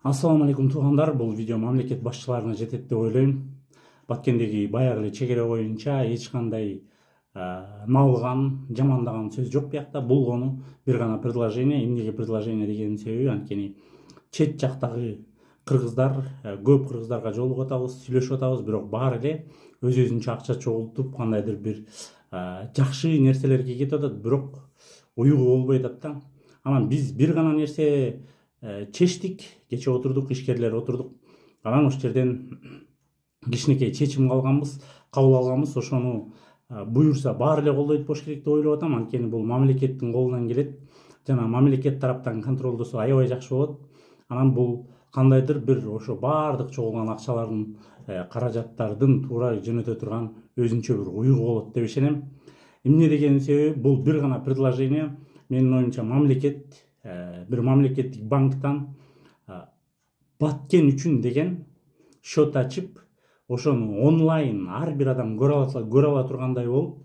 Ассаламу алейкум туугандар, бул видео мамлекет башчыларына жетет деп ойлойм. Баткендеги баягы эле чегере боюнча эч кандай налган, жамандаган сөз жок биякта. Бул кону бир гана предложение. Эмнеге предложение дегенин себеби анткени чет жактагы кыргыздар, көп кыргыздарга жолугуп атабыз, сүйлөшүп атабыз, бирок баары эле өз-өзүнчө акча чогултуп кандайдыр бир жакшы нерселерге кетип атат, бирок уюгу болбой атат да. Анан биз бир гана нерсе чечтик, кече отурдук, ишкерлер отурдук. Анан ошол жерден кичинекей чечим кабыл алганбыз. Ошону буюрса баары эле колдойт болуш керек деп ойлоп атам. Анткени бул мамлекеттин колунан келет жана мамлекет тараптан контролдосо аябай жакшы болот. Анан бул кандайдыр бир ошо баардык чогулган акчалардын, каражаттардын туура жөнөтө турган өзүнчө бир уюгу болот деп ишенем. Эмне дегенин себеби бул бир гана предложение. Менин оюмча мамлекет bir мамлекеттик банктан Баткен үчүн деген счет ачып, ошону онлайн ар бир адам көрө ала тургандай болуп,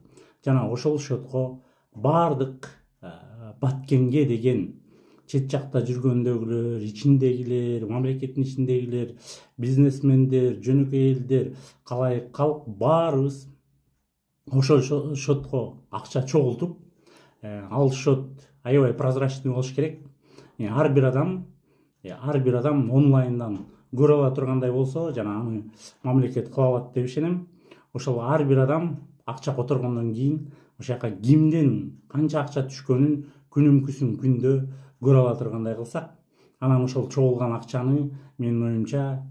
жана ошол счетко баардык Баткенге деген чет жакта жүргөндөгүлөр, ичиндегилер, мамлекеттин ичиндегилер, бизнесмендер, жөнөкөй элдер, калайык калк баарыбыз ошол счетко акча чогултуп, ал счет аябай прозрачный болуш керек. Ар бир адам онлайндан көрө ала тургандай болсо, жана аны мамлекет кыла алат деп ишенем. Ошол ар бир адам акча которгондон кийин ошол жака кимден канча акча түшкөнүн күнүмкүсүн күндө көрө ала тургандай кылсак, анан ошол чогулган акчаны менин оюмча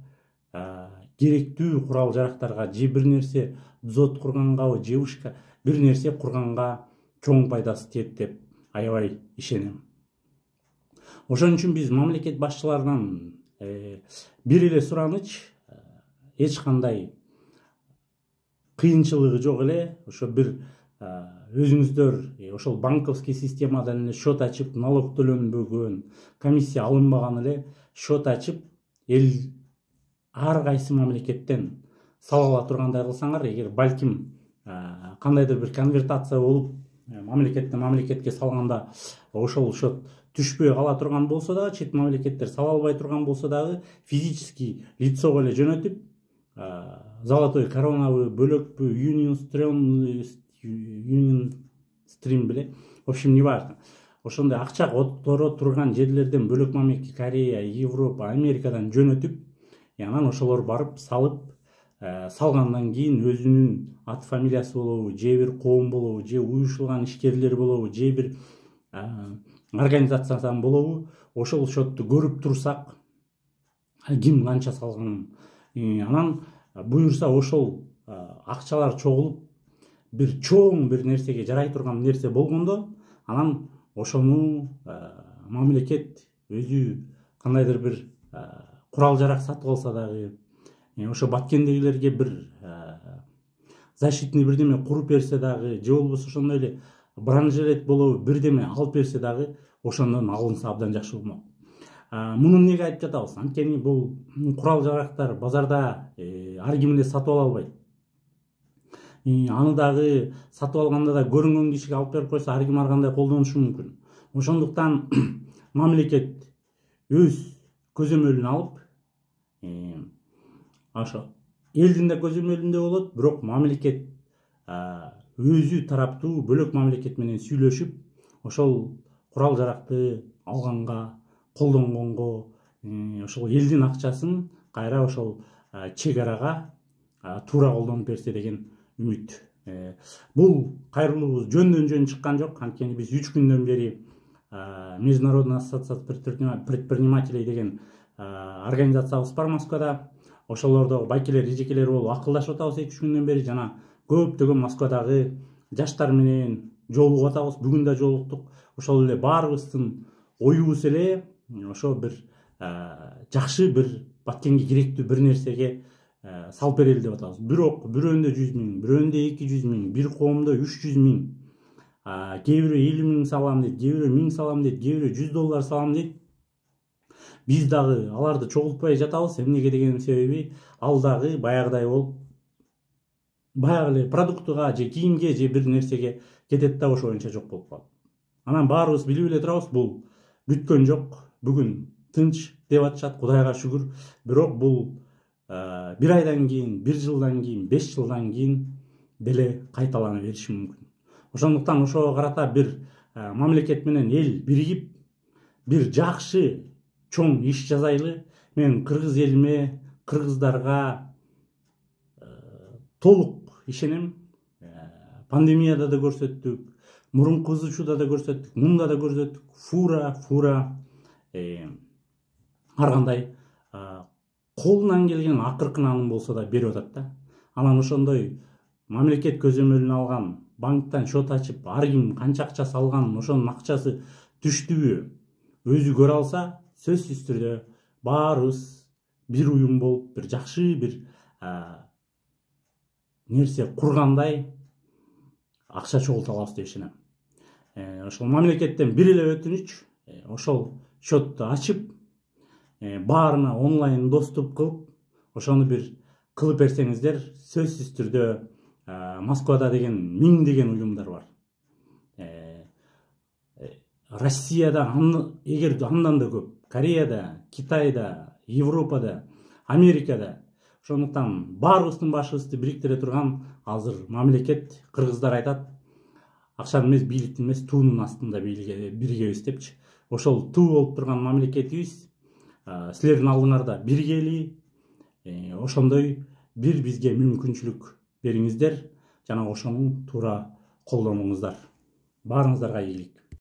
керектүү курал жарактарга же бир нерсе дзот курганга, же бир нерсе курганга чоң пайдасы тиет деп аябай ишенем. Ошон үчүн биз мамлекет башчыларынан бир эле сураныч, эч кандай кыйынчылыгы жок эле, ошо бир өзүңүздөр ошол банковский системадан эле счет ачып, налог төлөнбөгөн, комиссия алынбаган эле счет ачып, эл ар кайсы мамлекеттен сала ала тургандай кылсаңар, эгер балким кандайдыр бир конвертация болуп мамлекеттен мамлекетке салганда ошол счет түшпөй кала турган болсо дагы, чет мамлекеттер сала албай турган болсо дагы, физический лицого эле жөнөтүп, золотой коронабы, бөлөкпү, Union Stream беле, в общем, не важно. Ошондой акча которо турган жерлерден бөлөк мамлекет, Корея, Европа, Америкадан жөнөтүп, анан ошолор барып салып, салгандан кийин өзүнүн ат фамилиясы болобу, же бир коом болобу, же уюшулган ишкерлер болобу, же бир организациядан болобу, ошол счетту көрүп турсак, ким канча салганын, анан буюрса ошол акчалар чогулуп бир чоң бир нерсеге жарай турган нерсе болгондо, анан ошону мамлекет өзү кандайдыр бир курал жарак сатып алса дагы, ошо Баткендегилерге бир защитный бирдеме куруп берсе дагы, же болбосо ошондой эле бронежилет болобу бирдеме алып берсе дагы, ошондон алынса абдан жакшы болмок. Муну эмнеге айтып жатабыз? Анткени бул курал жарактар базарда ар ким эле сатып ала албайт. Аны дагы сатып алганда да көрүнгөн кишиге алып берип койсо, ар ким ар кандай колдонушу мүмкүн. Ошондуктан мамлекет өз көзөмөлүн алып, ошо элдин да көзөмөлүндө болот, бирок мамлекет өзү тараптуу бөлөк мамлекет менен сүйлөшүп, ошол курал жаракты алганга, колдонгонго, ошол элдин акчасын кайра ошол чек арага туура колдонуп берсе деген үмүт. Бул кайрылуубуз жөндөн жөн чыккан жок. Анткени биз 3 күндөн бери Международная ассоциация предпринимателей деген организациябыз бар Москвада. Ошолордогу байкелер, эжекелер болуп акылдашып атабыз 2-3 күндөн бери, жана көптөгөн Москвадагы жаштар менен жолугуп атабыз. Бүгүн да жолуктук. Ошол эле баарыбыздын оюбуз эле ошо бир жакшы бир Баткенге керектүү бир нерсеге салып берели деп атабыз. Бирок бирөөндө 100 000, бирөөндө 200 000, бир коомдо 300 000, кээ бирөө 50 000 салам дейт, кээ бирөө 1000 салам дейт, кээ бирөө $100 салам дейт. Биз дагы аларды чогултпай жатабыз. Эмнеге деген себеби ал дагы баягыдай болуп, баягы эле продуктуга же кийимге же бир нерсеге кетет да ошо боюнча жок болуп калат. Анан баарыбыз билип эле турабыз, бул бүткөн жок. Бүгүн тынч деп атышат, Кудайга шүгүр. Бирок бул 1 айдан кийин, 1 жылдан кийин, 5 жылдан кийин деле кайталана бериши мүмкүн. Ошондуктан ошого карата бир мамлекет менен эл биригип бир жакшы чоң иш жасайлы. Мен кыргыз элиме, кыргыздарга толук ишенем. Пандемияда да көрсөттүк, мурунку кызуучуда да көрсөттүк, мында да көрсөттүк. Фура ар кандай колунан келген акыркынанын болсо да берип атат да. Анан ошондой мамлекет көзөмөлүнө алган, банктан счет ачып, ар ким канча акча салган, ошонун акчасы түштүбү өзү көрө алса, сөзсүз түрдө баарыбыз бир уюм болуп, бир жакшы бир нерсе кургандай акча чогулта алабыз деп ишенем. Ошол мамлекеттен бир эле өтүнүч, ошол счетту ачып, баарына онлайн доступ кылып, ошону бир кылып берсеңиздер, сөзсүз түрдө Москвада деген миңдеген уюмдар бар. Россияда эгер андан да көп, Кореяда, Китайда, Европада, Америкада. Ошондуктан баарыбыздын башыбызды бириктире турган азыр мамлекет. Кыргыздар айтат, акчанын эмес, бийликтин эмес, туунун астында биригебиз депчи. Ошол туу болуп турган мамлекетибиз силердин алдыңарда биргели, ошондой бир бизге мүмкүнчүлүк бериңиздер, жана ошону туура колдонуңуздар. Баарыңыздарга ийгилик.